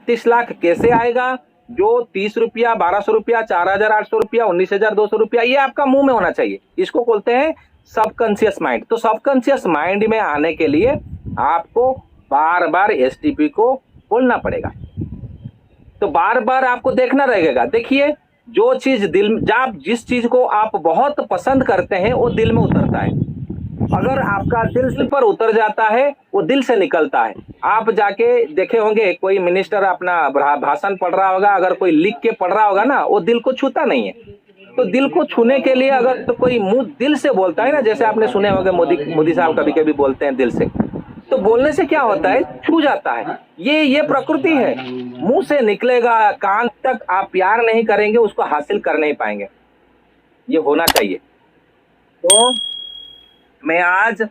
32 लाख कैसे आएगा? जो 30 रुपया, 1200 रुपया, 4800 रुपया, 19,200 रुपया, ये आपका मुंह में होना चाहिए। इसको बोलते हैं सबकॉन्शियस माइंड। तो सबकॉन्शियस माइंड में आने के लिए आपको बार बार एसटीपी को बोलना पड़ेगा। तो बार बार आपको देखना रहेगा। देखिए, जो चीज जिस चीज को आप बहुत पसंद करते हैं वो दिल में उतरता है। अगर आपका दिल पर उतर जाता है, वो दिल से निकलता है। आप जाके देखे होंगे, कोई मिनिस्टर अपना भाषण पढ़ रहा होगा, अगर कोई लिख के पढ़ रहा होगा ना, वो दिल को छूता नहीं है। तो दिल को छूने के लिए अगर तो कोई मुंह दिल से बोलता है ना, जैसे आपने सुने होंगे मोदी साहब कभी कभी बोलते हैं दिल से, तो बोलने से क्या होता है, छू जाता है। ये प्रकृति है। मुंह से निकलेगा, कान तक आप प्यार नहीं करेंगे, उसको हासिल कर नहीं पाएंगे। ये होना चाहिए। तो मैं आज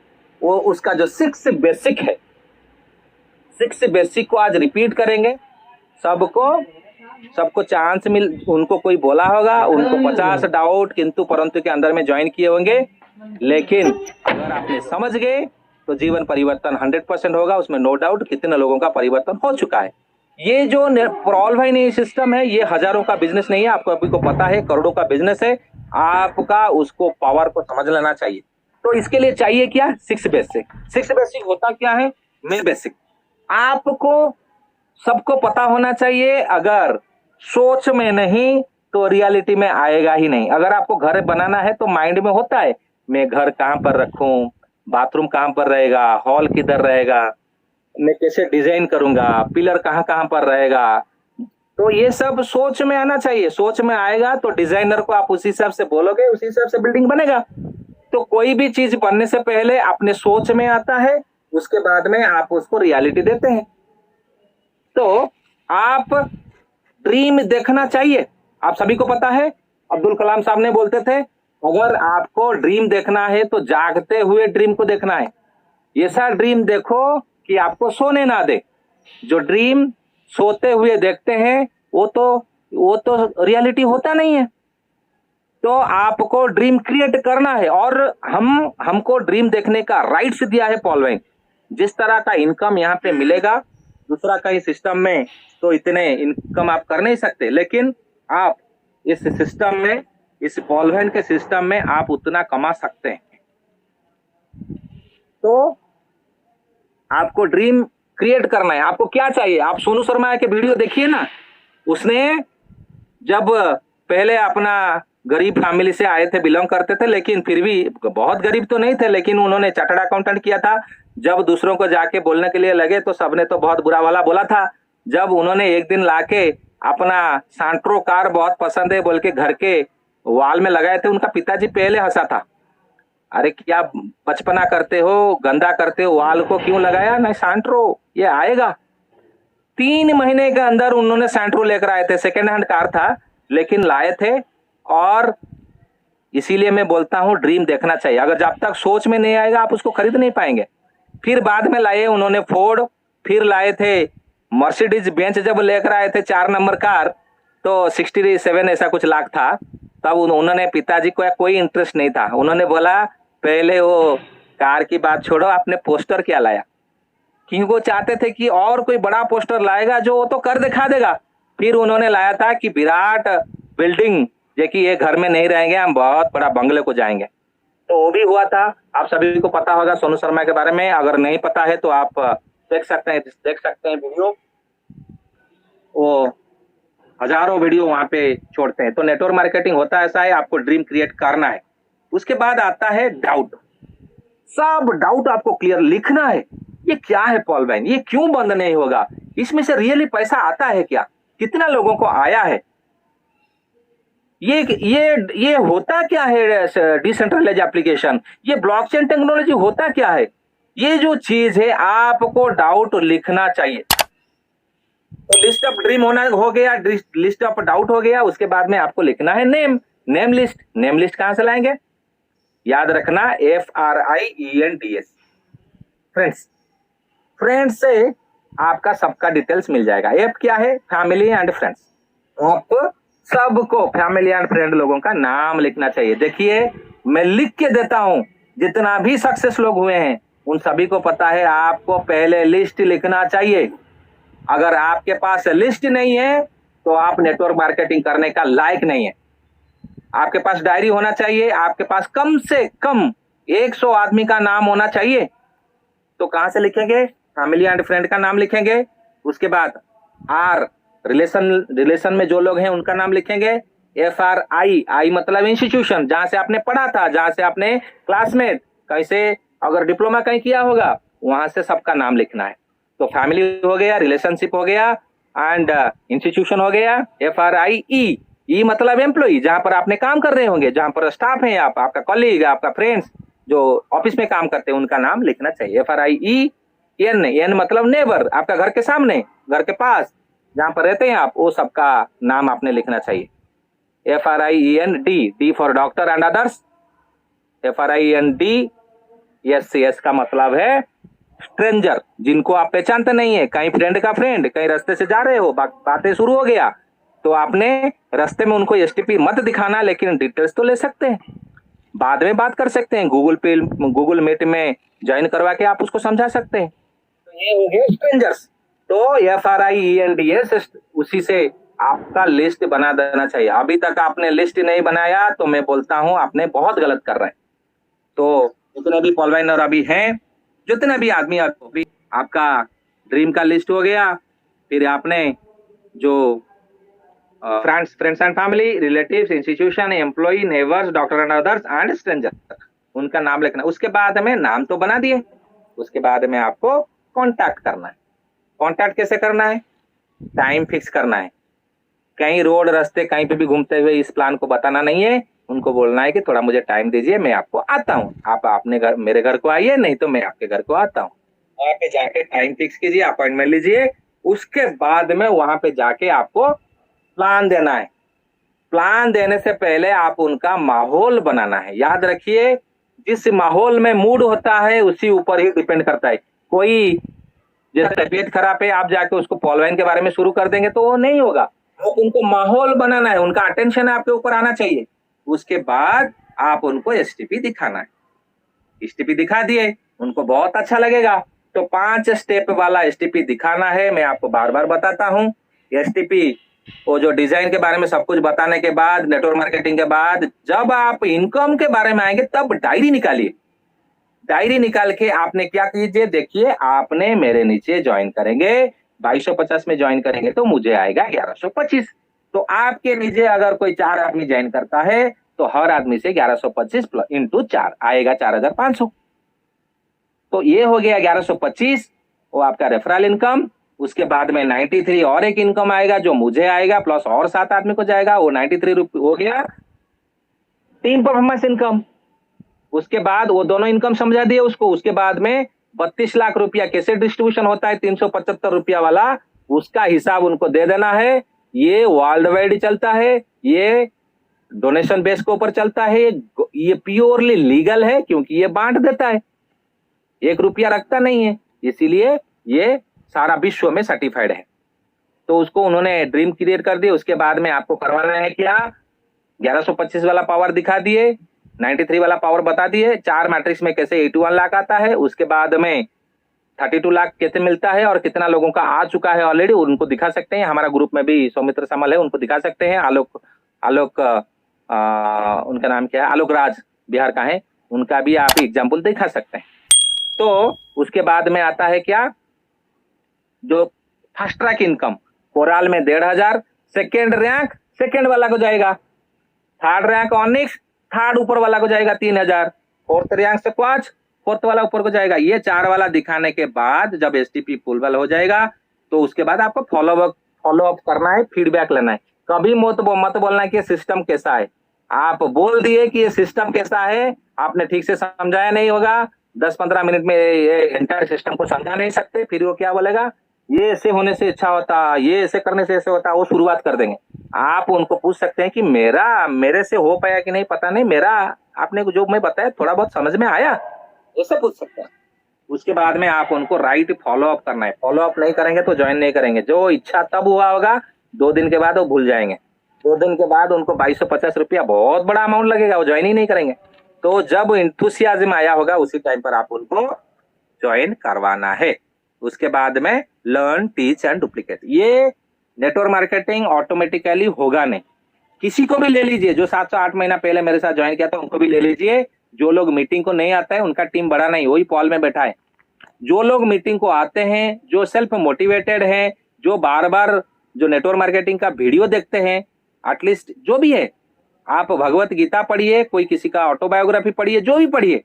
वो उसका जो 6 बेसिक है, 6 बेसिक को आज रिपीट करेंगे। सबको चांस उनको कोई बोला होगा, उनको 50 डाउट किंतु परंतु के अंदर में ज्वाइन किए होंगे, लेकिन अगर आपने समझ गए तो जीवन परिवर्तन 100% होगा, उसमें नो डाउट। कितने लोगों का परिवर्तन हो चुका है। ये जो प्रॉल्वाइन सिस्टम है, ये हजारों का बिजनेस नहीं है, आपको अभी को पता है, करोड़ों का बिजनेस है। आपका उसको पावर को समझ लेना चाहिए। तो इसके लिए चाहिए क्या? 6 बेसिक। 6 बेसिक होता क्या है? मेन बेसिक आपको सबको पता होना चाहिए। अगर सोच में नहीं तो रियलिटी में आएगा ही नहीं। अगर आपको घर बनाना है तो माइंड में होता है, मैं घर कहां पर रखूं, बाथरूम कहां पर रहेगा, हॉल किधर रहेगा, मैं कैसे डिजाइन करूंगा, पिलर कहां कहां पर रहेगा। तो ये सब सोच में आना चाहिए। सोच में आएगा तो डिजाइनर को आप उसी हिसाब से बोलोगे, उसी हिसाब से बिल्डिंग बनेगा। तो कोई भी चीज बनने से पहले अपने सोच में आता है, उसके बाद में आप उसको रियलिटी देते हैं। तो आप ड्रीम देखना चाहिए। आप सभी को पता है, अब्दुल कलाम साहब ने बोलते थे, अगर आपको ड्रीम देखना है तो जागते हुए ड्रीम को देखना है। ऐसा ड्रीम देखो कि आपको सोने ना दे। जो ड्रीम सोते हुए देखते हैं वो तो रियलिटी होता नहीं है। तो आपको ड्रीम क्रिएट करना है, और हमको ड्रीम देखने का राइट्स दिया है पॉलवाइन। जिस तरह का इनकम यहाँ पे मिलेगा दूसरा कहीं सिस्टम में, तो इतने इनकम आप कर नहीं सकते, लेकिन आप इस सिस्टम में, इस पॉलवाइन के सिस्टम में आप उतना कमा सकते हैं। तो आपको ड्रीम क्रिएट करना है। आपको क्या चाहिए? आप सोनू शर्मा के वीडियो देखिए ना, उसने जब पहले अपना गरीब फैमिली से आए थे, बिलोंग करते थे, लेकिन फिर भी बहुत गरीब तो नहीं थे, लेकिन उन्होंने चार्टर्ड अकाउंटेंट किया था। जब दूसरों को जाके बोलने के लिए लगे तो सबने तो बहुत बुरा भला बोला था। जब उन्होंने एक दिन लाके अपना सैंट्रो कार बहुत पसंद है बोल के घर के वॉल में लगाए थे, उनका पिताजी पहले हंसा था, अरे क्या बचपना करते हो, गंदा करते हो, वॉल को क्यों लगाया? नहीं, सैंट्रो ये आएगा। 3 महीने के अंदर उन्होंने सैंट्रो लेकर आए थे। सेकेंड हैंड कार था, लेकिन लाए थे। और इसीलिए मैं बोलता हूं ड्रीम देखना चाहिए। अगर जब तक सोच में नहीं आएगा आप उसको खरीद नहीं पाएंगे। फिर बाद में लाए उन्होंने फोर्ड, फिर लाए थे मर्सिडीज बेंच। जब लेकर आए थे 4 नंबर कार, तो 67 ऐसा कुछ लाख था। तब उन्होंने, पिताजी को कोई इंटरेस्ट नहीं था, उन्होंने बोला पहले वो कार की बात छोड़ो, आपने पोस्टर क्या लाया? क्योंकि वो चाहते थे कि और कोई बड़ा पोस्टर लाएगा जो वो तो कर दिखा देगा। फिर उन्होंने लाया था कि विराट बिल्डिंग, जो कि ये घर में नहीं रहेंगे, हम बहुत बड़ा बंगले को जाएंगे। तो वो भी हुआ था। आप सभी को पता होगा सोनू शर्मा के बारे में। अगर नहीं पता है तो आप देख सकते हैं वीडियो, वो हजारों वीडियो वहां पे छोड़ते हैं। तो नेटवर्क मार्केटिंग होता ऐसा है, आपको ड्रीम क्रिएट करना है। उसके बाद आता है डाउट। सब डाउट आपको क्लियर लिखना है। ये क्या है पॉलवाइन? ये क्यों बंद नहीं होगा? इसमें से रियली पैसा आता है क्या? कितना लोगों को आया है? ये होता क्या है डिसेंट्रलाइज एप्लीकेशन? ये ब्लॉकचेन टेक्नोलॉजी होता क्या है? ये जो चीज है आपको डाउट लिखना चाहिए। तो लिस्ट ऑफ ड्रीम हो गया, लिस्ट ऑफ डाउट हो गया। उसके बाद में आपको लिखना है नेम लिस्ट। नेम लिस्ट कहां से लाएंगे? याद रखना, FRIENDS, फ्रेंड्स से आपका सबका डिटेल्स मिल जाएगा। एफ क्या है? Family and friends. आप सबको फैमिली एंड फ्रेंड लोगों का नाम लिखना चाहिए। देखिए, मैं लिख के देता हूं, जितना भी सक्सेस लोग हुए हैं उन सभी को पता है, आपको पहले लिस्ट लिखना चाहिए। अगर आपके पास लिस्ट नहीं है तो आप नेटवर्क मार्केटिंग करने का लायक नहीं है। आपके पास डायरी होना चाहिए, आपके पास कम से कम 100 आदमी का नाम होना चाहिए। तो कहां से लिखेंगे? फैमिली एंड फ्रेंड का नाम लिखेंगे। उसके बाद आर, रिलेशन में जो लोग हैं उनका नाम लिखेंगे। FRI, आई मतलब इंस्टीट्यूशन, जहां से आपने पढ़ा था, जहां से आपने क्लासमेट कैसे, अगर डिप्लोमा कहीं किया होगा वहां से सबका नाम लिखना है। तो फैमिली हो गया, रिलेशनशिप हो गया एंड इंस्टीट्यूशन हो गया। FRIE मतलब एम्प्लॉई, जहां पर आपने काम कर रहे होंगे, जहां पर स्टाफ है, आपका कॉलीग, आपका फ्रेंड्स जो ऑफिस में काम करते हैं उनका नाम लिखना चाहिए। FRIEN मतलब नेबर, आपका घर के सामने, घर के पास जहां पर रहते हैं आप, वो सबका नाम आपने लिखना चाहिए। FRIEND, D for doctor and others. FRIEND, SCS का मतलब है स्ट्रेंजर, जिनको आप पहचानते नहीं है। कहीं फ्रेंड का फ्रेंड, कहीं रास्ते से जा रहे हो, बातें शुरू हो गया तो आपने रास्ते में उनको STP मत दिखाना, लेकिन डिटेल्स तो ले सकते हैं, बाद में बात कर सकते हैं। गूगल मीट में ज्वाइन करवा के आप उसको समझा सकते हैं। तो ये हो गए स्ट्रेंजर्स। तो FRIENDS, उसी से आपका लिस्ट बना देना चाहिए। अभी तक आपने लिस्ट नहीं बनाया तो मैं बोलता हूं आपने बहुत गलत कर रहे हैं। तो जितने भी पॉलवाइनर अभी हैं, जितने भी आदमी, अभी आपका ड्रीम का लिस्ट हो गया। फिर आपने जो friends and family, relatives, institution, employee, neighbours, doctor and others and stranger, उनका नाम लिखना। उसके बाद में नाम तो बना दिए, उसके बाद में आपको कांटेक्ट करना है। कांटेक्ट कैसे करना है? टाइम फिक्स करना है। कहीं रोड रास्ते कहीं पे भी घूमते हुए इस प्लान को बताना नहीं है। उनको बोलना है कि थोड़ा मुझे टाइम दीजिए, मैं आपको आता हूँ, आप अपने घर, मेरे घर को आइए, नहीं तो मैं आपके घर को आता हूँ। वहां पे जाके टाइम फिक्स कीजिए, अपॉइंटमेंट लीजिए। उसके बाद में वहां पे जाके आपको प्लान देना है। प्लान देने से पहले आप उनका माहौल बनाना है। याद रखिए, जिस माहौल में मूड होता है उसी ऊपर ही डिपेंड करता है। कोई जैसे तबीयत खराब है, आप जाके उसको पॉलवाइन के बारे में शुरू कर देंगे तो वो नहीं होगा। आप उनको माहौल बनाना है, उनका अटेंशन आपके ऊपर आना चाहिए। उसके बाद आप उनको STP दिखाना है। STP दिखा दिए, उनको बहुत अच्छा लगेगा। तो 5 स्टेप वाला STP दिखाना है। मैं आपको बार बार बताता हूँ। STP वो जो डिजाइन के बारे में सब कुछ बताने के बाद, नेटवर्क मार्केटिंग के बाद, जब आप इनकम के बारे में आएंगे तब डायरी निकालिए। डायरी निकाल के आपने क्या कीजिए, देखिए आपने मेरे नीचे ज्वाइन करेंगे, 2250 में ज्वाइन करेंगे तो मुझे आएगा 1125। तो आपके नीचे अगर कोई 4 आदमी ज्वाइन करता है तो हर आदमी से 1125 इंटू 4 आएगा 4500। तो ये हो गया 1125, वो आपका रेफरल इनकम। उसके बाद में 93 और एक इनकम आएगा जो मुझे आएगा, प्लस और 7 आदमी को जाएगा, वो 93 हो गया 3 परफॉर्मेंस इनकम। उसके बाद वो दोनों इनकम समझा दिए उसको। उसके बाद में 32 लाख रुपया कैसे डिस्ट्रीब्यूशन होता है, 375 रुपया वाला, उसका हिसाब उनको दे देना है। ये वर्ल्ड वाइड चलता है, ये डोनेशन बेस के ऊपर चलता है, ये प्योरली लीगल है क्योंकि ये बांट देता है, 1 रुपया रखता नहीं है, इसीलिए ये सारा विश्व में सर्टिफाइड है। तो उसको उन्होंने ड्रीम क्रिएट कर दिए। उसके बाद में आपको करवाना है क्या, 1125 वाला पावर दिखा दिए, 93 वाला पावर बता दिए, 4 मैट्रिक्स में कैसे 81 लाख आता है, उसके बाद में 32 लाख कैसे मिलता है और कितना लोगों का आ चुका है ऑलरेडी, उनको दिखा सकते हैं। हमारा ग्रुप में भी सौमित्र शामिल है, उनको दिखा सकते हैं। आलोक उनका नाम क्या है, आलोक राज, बिहार का है, उनका भी आप एग्जाम्पल दिखा सकते हैं। तो उसके बाद में आता है क्या, जो फर्स्ट ट्रैक इनकम, कोराल में 1500, सेकेंड रैंक सेकेंड वाला को जाएगा, थर्ड रैंक ऑनिक्स, थर्ड ऊपर वाला को जाएगा 3000, फोर्थ रैंक से क्वाच, फोर्थ वाला ऊपर को जाएगा। ये 4 वाला दिखाने के बाद जब STP पुलबल हो जाएगा तो उसके बाद आपको फॉलो अप करना है, फीडबैक लेना है। कभी मत बोलना है कि सिस्टम कैसा है। आप बोल दिए कि ये सिस्टम कैसा है, आपने ठीक से समझाया नहीं होगा, 10-15 मिनट में ये एंटायर सिस्टम को समझा नहीं सकते, फिर वो क्या बोलेगा, ये ऐसे होने से अच्छा होता, ये ऐसे करने से ऐसे होता, वो शुरुआत कर देंगे। आप उनको पूछ सकते हैं कि मेरे से हो पाया कि नहीं पता नहीं, मेरा आपने जो मैं बताया थोड़ा बहुत समझ में आया, ऐसे पूछ सकते हैं। उसके बाद में आप उनको राइट फॉलो अप करना है। फॉलो अप नहीं करेंगे तो ज्वाइन नहीं करेंगे। जो इच्छा तब हुआ होगा, 2 दिन के बाद वो भूल जाएंगे। 2 दिन के बाद उनको 2250 रुपया बहुत बड़ा अमाउंट लगेगा, वो ज्वाइन ही नहीं करेंगे। तो जब इंथुसियाज्म आया होगा उसी टाइम पर आप उनको ज्वाइन करवाना है। उसके बाद में लर्न, टीच एंड डुप्लीकेट। ये नेटवर्क मार्केटिंग ऑटोमेटिकली होगा नहीं। किसी को भी ले लीजिए जो 7 से 8 महीना पहले मेरे साथ ज्वाइन किया था, उनको भी ले लीजिए। जो लोग मीटिंग को नहीं आता है उनका टीम बड़ा नहीं, वही पॉल में बैठा है। जो लोग मीटिंग को आते हैं, जो सेल्फ मोटिवेटेड हैं, जो बार बार जो नेटवर्क मार्केटिंग का वीडियो देखते हैं, एटलीस्ट जो भी है, आप भगवत गीता पढ़िए, कोई किसी का ऑटोबायोग्राफी पढ़िए, जो भी पढ़िए,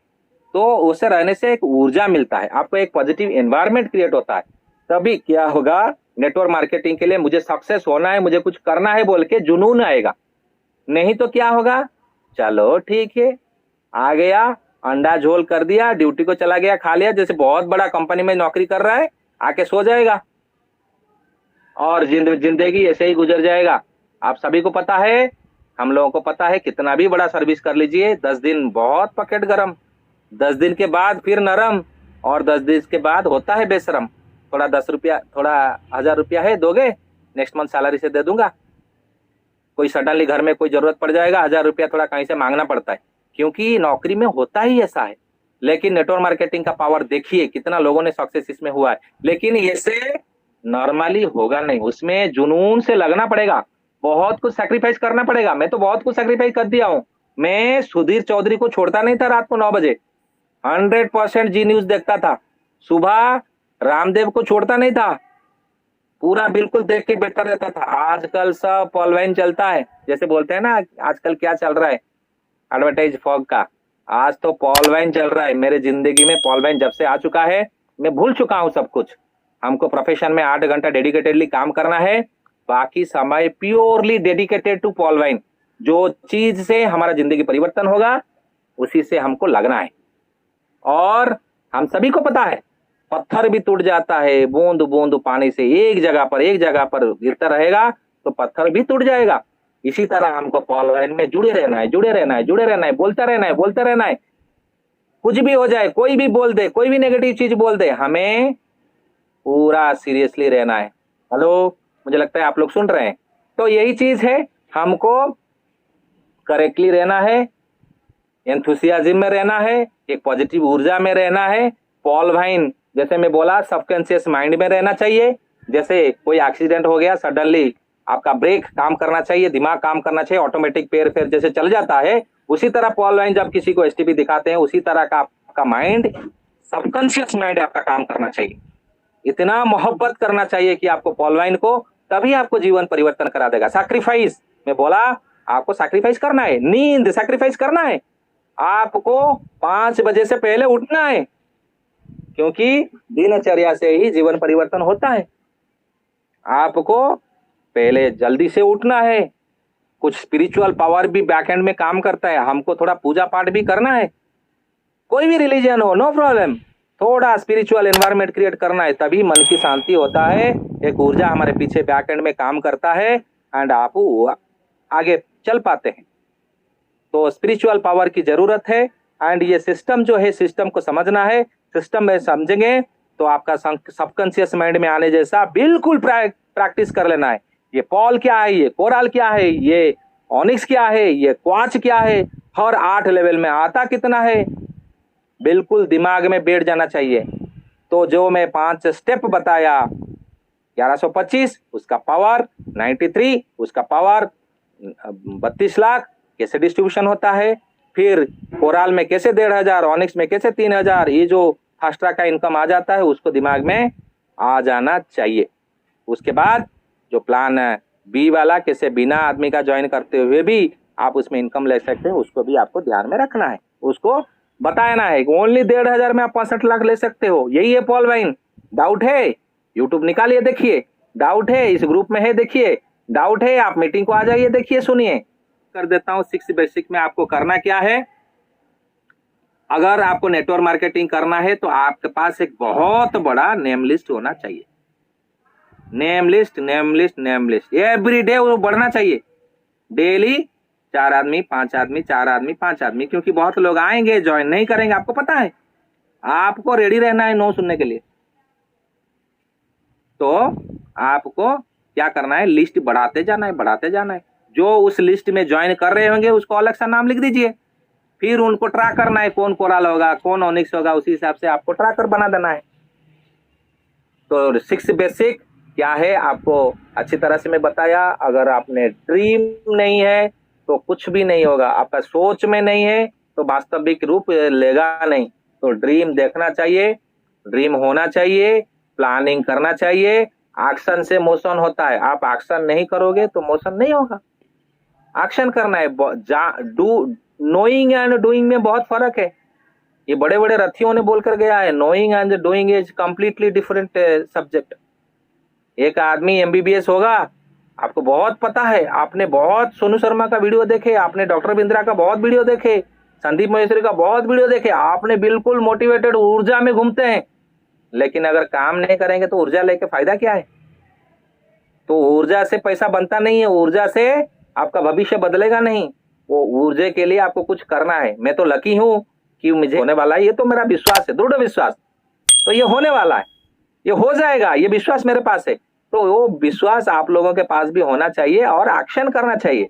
तो उसे रहने से एक ऊर्जा मिलता है, आपको एक पॉजिटिव एनवायरनमेंट क्रिएट होता है। तभी क्या होगा, नेटवर्क मार्केटिंग के लिए मुझे सक्सेस होना है, मुझे कुछ करना है बोल के जुनून आएगा। नहीं तो क्या होगा, चलो ठीक है, आ गया, अंडा झोल कर दिया, ड्यूटी को चला गया, खा लिया, जैसे बहुत बड़ा कंपनी में नौकरी कर रहा है, आके सो जाएगा और जिंदगी ऐसे ही गुजर जाएगा। आप सभी को पता है, हम लोगों को पता है, कितना भी बड़ा सर्विस कर लीजिए, 10 दिन बहुत पकेट गरम, 10 दिन के बाद फिर नरम, और 10 दिन के बाद होता है बेशरम। थोड़ा 10 रुपया, थोड़ा 1000 रुपया है, दोगे, नेक्स्ट मंथ सैलरी से दे दूंगा। कोई सडनली घर में कोई जरूरत पड़ जाएगा, 1000 रुपया थोड़ा कहीं से मांगना पड़ता है, क्योंकि नौकरी में होता ही ऐसा है। लेकिन नेटवर्क मार्केटिंग का पावर देखिए, कितना लोगों ने सक्सेस इसमें हुआ है। लेकिन ऐसे नॉर्मली होगा नहीं, उसमें जुनून से लगना पड़ेगा, बहुत कुछ सैक्रिफाइस करना पड़ेगा। मैं तो बहुत कुछ सैक्रिफाइस कर दिया हूं। मैं सुधीर चौधरी को छोड़ता नहीं था रात को 9 बजे, 100% जी न्यूज देखता था। सुबह रामदेव को छोड़ता नहीं था, पूरा बिल्कुल देख के बैठा रहता था। आजकल सब पॉल वाइन चलता है, जैसे बोलते हैं ना, आजकल क्या चल रहा है, एडवर्टाइज फॉग का। आज तो पॉल वाइन चल रहा है। मेरे जिंदगी में पॉल वाइन जब से आ चुका है, मैं भूल चुका हूं सब कुछ। हमको प्रोफेशन में 8 घंटा डेडिकेटेडली काम करना है, बाकी समय purely dedicated to Paul wine. जो चीज से हमारा जिंदगी परिवर्तन होगा, उसी से हमको लगना है। और हम सभी को पता है, पत्थर भी टूट जाता है, बूंद बूंद पानी से एक जगह पर गिरता रहेगा तो पत्थर भी टूट जाएगा। इसी तरह हमको पॉल वाइन में जुड़े रहना है, जुड़े रहना है, जुड़े रहना है, बोलता रहना है, बोलता रहना है। कुछ भी हो जाए, कोई भी बोल दे, कोई भी नेगेटिव चीज बोल दे, हमें पूरा सीरियसली रहना है। हेलो, मुझे लगता है आप लोग सुन रहे हैं। तो यही चीज है, हमको करेक्टली रहना है, एंथुसियाज्म में रहना है, एक पॉजिटिव ऊर्जा में रहना है। पॉल वाइन, जैसे मैं बोला, सबकॉन्शियस माइंड में रहना चाहिए। जैसे कोई एक्सीडेंट हो गया, सडनली आपका ब्रेक काम करना चाहिए, दिमाग काम करना चाहिए, ऑटोमेटिक पैर फिर जैसे चल जाता है, उसी तरह पॉल वाइन जब किसी को एसटीपी दिखाते हैं, उसी तरह का आपका माइंड, सबकॉन्शियस माइंड आपका काम करना चाहिए। इतना मोहब्बत करना चाहिए कि आपको पॉल वाइन को, तभी आपको जीवन परिवर्तन करा देगा। सैक्रिफाइस, मैं बोला आपको सैक्रिफाइस करना है, नींद सैक्रिफाइस करना है, आपको 5 बजे से पहले उठना है, क्योंकि दिनचर्या से ही जीवन परिवर्तन होता है। आपको पहले जल्दी से उठना है। कुछ स्पिरिचुअल पावर भी बैकएंड में काम करता है, हमको थोड़ा पूजा पाठ भी करना है। कोई भी रिलीजन हो, नो प्रॉब्लम, थोड़ा स्पिरिचुअल एनवायरनमेंट क्रिएट करना है, तभी मन की शांति होता है, एक ऊर्जा हमारे पीछे बैकएंड में काम करता है, एंड आप आगे चल पाते हैं। तो स्पिरिचुअल पावर की जरूरत है। एंड ये सिस्टम जो है, सिस्टम को समझना है। सिस्टम में समझेंगे तो आपका सबकॉन्शियस माइंड में आने जैसा बिल्कुल प्रैक्टिस कर लेना है। ये पॉल क्या है, ये कोराल क्या है, ये ऑनिक्स क्या है, ये क्वार्ट्ज क्या है, हर 8 लेवल में आता कितना है, बिल्कुल दिमाग में बैठ जाना चाहिए। तो जो मैं 5 स्टेप बताया, 1125 उसका पावर, 93 उसका पावर, 32 लाख कैसे डिस्ट्रीब्यूशन होता है, फिर कोराल में कैसे 1500, ऑनिक्स में कैसे 3000, ये जो फास्ट्रा का इनकम आ जाता है, उसको दिमाग में आ जाना चाहिए। उसके बाद जो प्लान बी वाला, कैसे बिना आदमी का ज्वाइन करते हुए भी आप उसमें इनकम ले सकते हैं, उसको भी आपको ध्यान में रखना है, उसको बताना है। ओनली 1500 में आप 65 लाख ले सकते हो, यही है पॉल वाइन। डाउट है, यूट्यूब निकालिए, देखिए। डाउट है, इस ग्रुप में है, देखिए। डाउट है, आप मीटिंग को आ जाइए, देखिए, सुनिए। कर देता हूं 6 बेसिक में आपको करना क्या है। अगर आपको नेटवर्क मार्केटिंग करना है तो आपके पास एक बहुत बड़ा नेम लिस्ट होना चाहिए। Name list, name list, name list, every day वो बढ़ना चाहिए। डेली 4 आदमी, 5 आदमी, 4 आदमी, 5 आदमी, क्योंकि बहुत लोग आएंगे, ज्वाइन नहीं करेंगे, आपको पता है। आपको रेडी रहना है नो सुनने के लिए। तो आपको क्या करना है, लिस्ट बढ़ाते जाना है, बढ़ाते जाना है। जो उस लिस्ट में ज्वाइन कर रहे होंगे उसको अलग सा नाम लिख दीजिए, फिर उनको ट्रैक करना है, कौन कोराल होगा, कौन ऑनिक्स होगा, उसी हिसाब से आपको ट्रैकर बना देना है। तो 6 बेसिक क्या है आपको अच्छी तरह से मैं बताया। अगर आपने ड्रीम नहीं है तो कुछ भी नहीं होगा, आपका सोच में नहीं है तो वास्तविक रूप लेगा नहीं। तो ड्रीम देखना चाहिए, ड्रीम होना चाहिए, प्लानिंग करना चाहिए। एक्शन से मोशन होता है, आप एक्शन नहीं करोगे तो मोशन नहीं होगा। एक्शन करना है। डू नोइंग एंड डूइंग में बहुत फर्क है। ये बड़े बड़े रथियों ने बोलकर गया है, knowing and doing is completely different subject. एक आदमी एमबीबीएस होगा, आपको बहुत पता है, आपने बहुत सोनू शर्मा का वीडियो देखे, आपने डॉक्टर बिंद्रा का बहुत वीडियो देखे, संदीप महेश्वरी का बहुत वीडियो देखे, आपने बिल्कुल मोटिवेटेड ऊर्जा में घूमते हैं, लेकिन अगर काम नहीं करेंगे तो ऊर्जा लेके फायदा क्या है? तो ऊर्जा से पैसा बनता नहीं है, ऊर्जा से आपका भविष्य बदलेगा नहीं। वो ऊर्जा के लिए आपको कुछ करना है। मैं तो लकी हूं कि मुझे होने वाला है, ये तो मेरा विश्वास है, दृढ़ विश्वास। तो ये होने वाला है, ये हो जाएगा, ये विश्वास मेरे पास है। तो वो विश्वास आप लोगों के पास भी होना चाहिए और एक्शन करना चाहिए।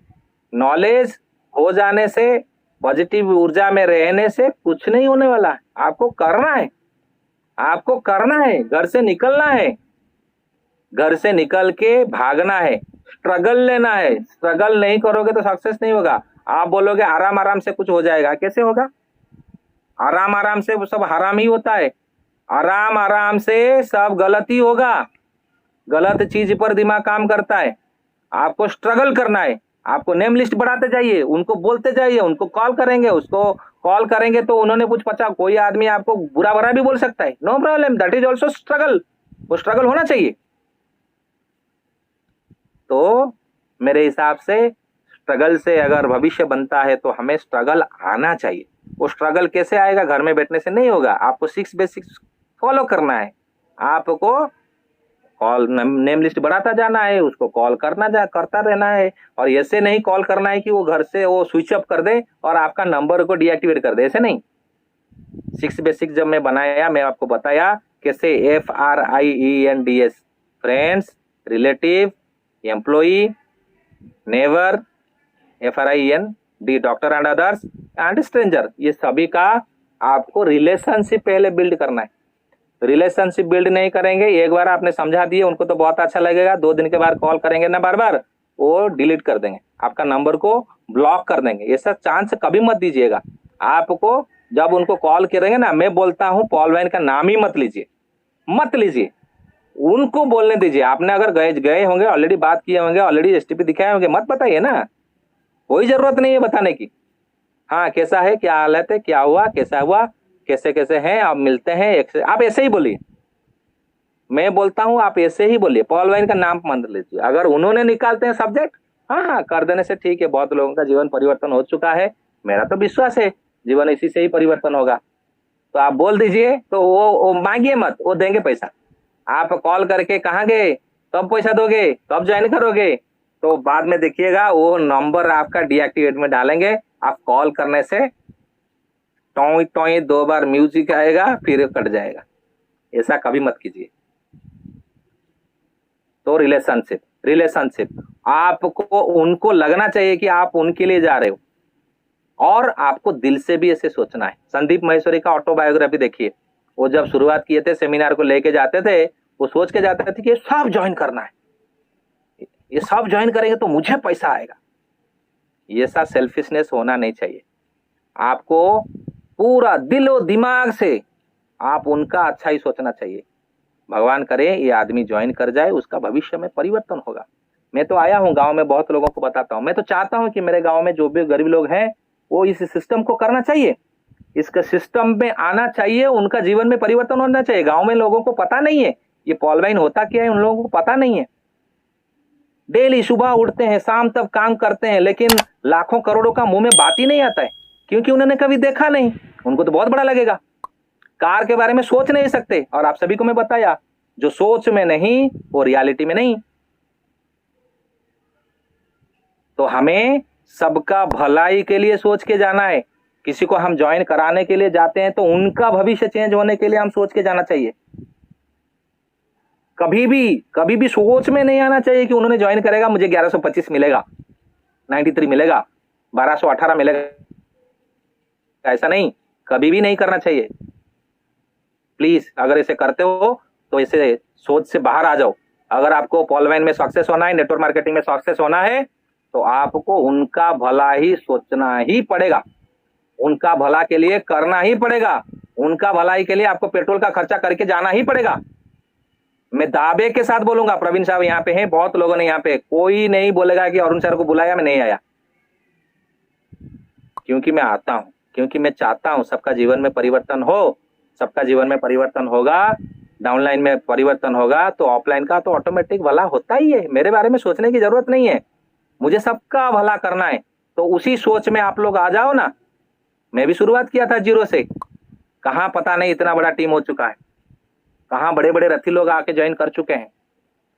नॉलेज हो जाने से, पॉजिटिव ऊर्जा में रहने से कुछ नहीं होने वाला है। आपको करना है, आपको करना है, घर से निकलना है, घर से निकल के भागना है, स्ट्रगल लेना है। स्ट्रगल नहीं करोगे तो सक्सेस नहीं होगा। आप बोलोगे आराम आराम से कुछ हो जाएगा, कैसे होगा? आराम आराम से वो सब हराम ही होता है। आराम आराम से सब गलत ही होगा, गलत चीज पर दिमाग काम करता है। आपको स्ट्रगल करना है, आपको नेम लिस्ट बढ़ाते जाइए, उनको बोलते जाइए, उनको कॉल करेंगे, उसको कॉल करेंगे तो उन्होंने कुछ पता, कोई आदमी आपको बुरा भरा भी बोल सकता है, no problem, that is also struggle. वो स्ट्रगल होना चाहिए। तो मेरे हिसाब से स्ट्रगल से अगर भविष्य बनता है तो हमें स्ट्रगल आना चाहिए। वो स्ट्रगल कैसे आएगा? घर में बैठने से नहीं होगा। आपको 6 बेसिक्स फॉलो करना है, आपको कॉल नेम लिस्ट बढ़ाता जाना है, उसको कॉल करता रहना है। और ऐसे नहीं कॉल करना है कि वो घर से वो स्विच ऑफ कर दे और आपका नंबर को डीएक्टिवेट कर दे, ऐसे नहीं। 6 बेसिक जब मैं बनाया, मैं आपको बताया कैसे FRIENDS, friends, relative, employee, never, FRIEND, doctor and others and stranger, ये सभी का आपको रिलेशनशिप पहले बिल्ड करना है। रिलेशनशिप बिल्ड नहीं करेंगे, एक बार आपने समझा दिए उनको तो बहुत अच्छा लगेगा, 2 दिन के बाद कॉल करेंगे ना बार बार, वो डिलीट कर देंगे, आपका नंबर को ब्लॉक कर देंगे। ऐसा चांस कभी मत दीजिएगा। आपको जब उनको कॉल करेंगे ना, मैं बोलता हूं पॉल वैन का नाम ही मत लीजिए, मत लीजिए, उनको बोलने दीजिए। आपने अगर गए होंगे, ऑलरेडी बात किए होंगे, ऑलरेडी STP दिखाए होंगे, मत बताइए ना, कोई जरूरत नहीं है बताने की। हाँ कैसा है, क्या हालत है, क्या हुआ, कैसा हुआ, कैसे कैसे हैं, आप मिलते हैं, आप ऐसे ही बोलिए। मैं बोलता हूं आप ऐसे ही बोलिए, पॉल वाइन का नाम मत लीजिए। अगर उन्होंने निकालते हैं सब्जेक्ट, हाँ कर देने से ठीक है, बहुत लोगों का जीवन परिवर्तन हो चुका है, मेरा तो विश्वास है जीवन इसी से ही परिवर्तन होगा। तो आप बोल दीजिए, तो वो मांगिए मत, वो देंगे पैसा। आप कॉल करके कहाँ गए, कब पैसा दोगे, कब ज्वाइन करोगे, तो बाद में देखिएगा वो नंबर आपका डीएक्टिवेट में डालेंगे। आप कॉल करने से टॉय टॉय 2 बार म्यूजिक आएगा, फिर कट जाएगा। ऐसा कभी मत कीजिए। तो रिलेशनशिप आपको उनको लगना चाहिए कि आप उनके लिए जा रहे हो, और आपको दिल से भी ऐसे सोचना है। संदीप महेश्वरी का ऑटोबायोग्राफी देखिए, वो जब शुरुआत किए थे, सेमिनार को लेके जाते थे, वो सोच के जाते थे कि ये सब ज्वाइन करना है, ये सब ज्वाइन करेंगे तो मुझे पैसा आएगा। ये सा सेल्फिशनेस होना नहीं चाहिए। आपको पूरा दिल और दिमाग से आप उनका अच्छा ही सोचना चाहिए। भगवान करे ये आदमी ज्वाइन कर जाए, उसका भविष्य में परिवर्तन होगा। मैं तो आया हूँ गांव में, बहुत लोगों को बताता हूँ। मैं तो चाहता हूँ कि मेरे गांव में जो भी गरीब लोग हैं वो इस सिस्टम को करना चाहिए, इसका सिस्टम में आना चाहिए, उनका जीवन में परिवर्तन होना चाहिए। गांव में लोगों को पता नहीं है ये पॉल वाइन होता क्या है, उन लोगों को पता नहीं है। डेली सुबह उठते हैं, शाम तक काम करते हैं, लेकिन लाखों करोड़ों का मुंह में बात ही नहीं आता है, क्योंकि उन्होंने कभी देखा नहीं। उनको तो बहुत बड़ा लगेगा, कार के बारे में सोच नहीं सकते। और आप सभी को मैं बताया, जो सोच में नहीं वो रियलिटी में नहीं। तो हमें सबका भलाई के लिए सोच के जाना है। किसी को हम ज्वाइन कराने के लिए जाते हैं तो उनका भविष्य चेंज होने के लिए हम सोच के जाना चाहिए। कभी भी सोच में नहीं आना चाहिए कि उन्होंने ज्वाइन करेगा मुझे 1125 मिलेगा, 93 मिलेगा, 1218 मिलेगा, ऐसा नहीं, कभी भी नहीं करना चाहिए। प्लीज अगर ऐसे करते हो तो इसे सोच से बाहर आ जाओ। अगर आपको पॉलवाइन में सक्सेस होना है, नेटवर्क मार्केटिंग में सक्सेस होना है, तो आपको उनका भला ही सोचना ही पड़ेगा, उनका भला के लिए करना ही पड़ेगा, उनका भलाई के लिए आपको पेट्रोल का खर्चा करके जाना ही पड़ेगा। मैं दावे के साथ बोलूंगा, प्रवीण साहब यहाँ पे हैं, बहुत लोगों ने यहाँ पे, कोई नहीं बोलेगा कि अरुण सर को बुलाया मैं नहीं आया, क्योंकि मैं आता हूं, क्योंकि मैं चाहता हूं सबका जीवन में परिवर्तन हो, सबका जीवन में परिवर्तन होगा, डाउनलाइन में परिवर्तन होगा, तो ऑफलाइन का तो ऑटोमेटिक भला होता ही है। मेरे बारे में सोचने की जरूरत नहीं है, मुझे सबका भला करना है। तो उसी सोच में आप लोग आ जाओ ना। मैं भी शुरुआत किया था जीरो से, कहाँ पता नहीं इतना बड़ा टीम हो चुका है, कहाँ बड़े बड़े रथी लोग आके ज्वाइन कर चुके हैं,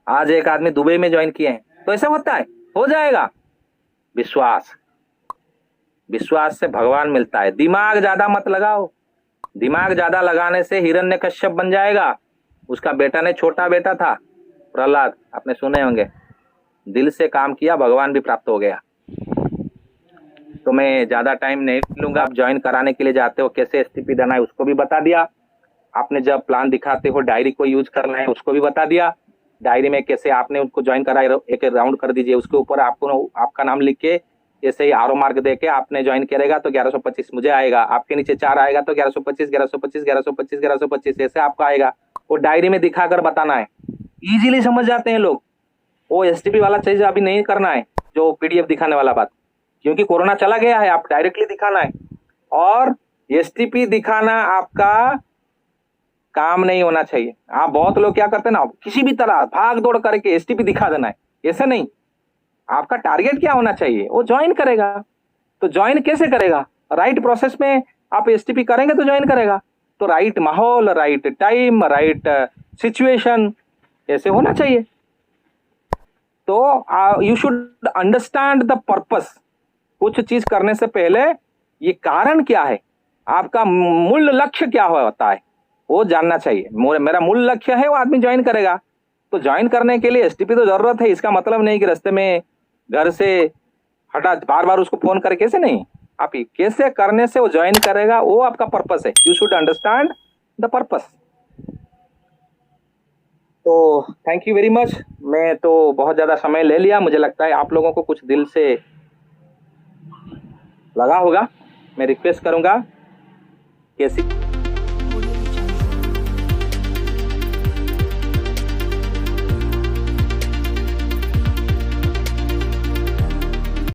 आज एक आदमी दुबई में ज्वाइन किए हैं। तो ऐसा होता है, हो जाएगा। विश्वास, विश्वास से भगवान मिलता है। दिमाग ज्यादा मत लगाओ, दिमाग ज्यादा लगाने से हिरण्यकश्यप बन जाएगा। उसका बेटा ने, छोटा बेटा था प्रहलाद, आपने सुने होंगे, दिल से काम किया, भगवान भी प्राप्त हो गया। तो मैं ज्यादा टाइम नहीं लूंगा। आप ज्वाइन कराने के लिए जाते हो, कैसे एसटीपी देना है उसको भी बता दिया आपने। जब प्लान दिखाते हो डायरी को यूज करना है उसको भी बता दिया। डायरी में कैसे आपने उनको ज्वाइन कराया, एक राउंड कर दीजिए, उसके ऊपर आपको आपका नाम लिख के ऐसे ही आरो मार्क देके आपने ज्वाइन करेगा तो 1125 मुझे आएगा, आपके नीचे 4 आएगा तो 1125 1125 1125 1125 ऐसे आपका आएगा। वो डायरी में दिखाकर बताना है, इजीली समझ जाते हैं लोग। वो एसटीपी वाला चीज अभी नहीं करना है, जो पीडीएफ दिखाने वाला बात, क्योंकि कोरोना चला गया है, आप डायरेक्टली दिखाना है। और एसटीपी दिखाना आपका काम नहीं होना चाहिए। आप बहुत लोग क्या करते हैं ना, किसी भी तरह भाग दौड़ करके एसटीपी दिखा देना है, ऐसा नहीं। आपका टारगेट क्या होना चाहिए, वो ज्वाइन करेगा। तो ज्वाइन कैसे करेगा, राइट प्रोसेस में आप एसटीपी करेंगे तो ज्वाइन करेगा। तो राइट माहौल, राइट टाइम, राइट सिचुएशन, ऐसे होना चाहिए। तो you should understand the purpose. कुछ चीज करने से पहले ये कारण क्या है, आपका मूल लक्ष्य क्या होता है, वो जानना चाहिए। मेरा मूल लक्ष्य है, वो आदमी ज्वाइन करेगा। तो ज्वाइन करने के लिए एसटीपी तो जरूरत है। इसका मतलब नहीं कि रास्ते में घर से हटा बार बार उसको फोन करे, कैसे नहीं, आप कैसे करने से वो ज्वाइन करेगा, वो आपका पर्पस है। You should understand the purpose. तो थैंक यू वेरी मच। मैं तो बहुत ज्यादा समय ले लिया, मुझे लगता है आप लोगों को कुछ दिल से लगा होगा। मैं रिक्वेस्ट करूंगा कैसी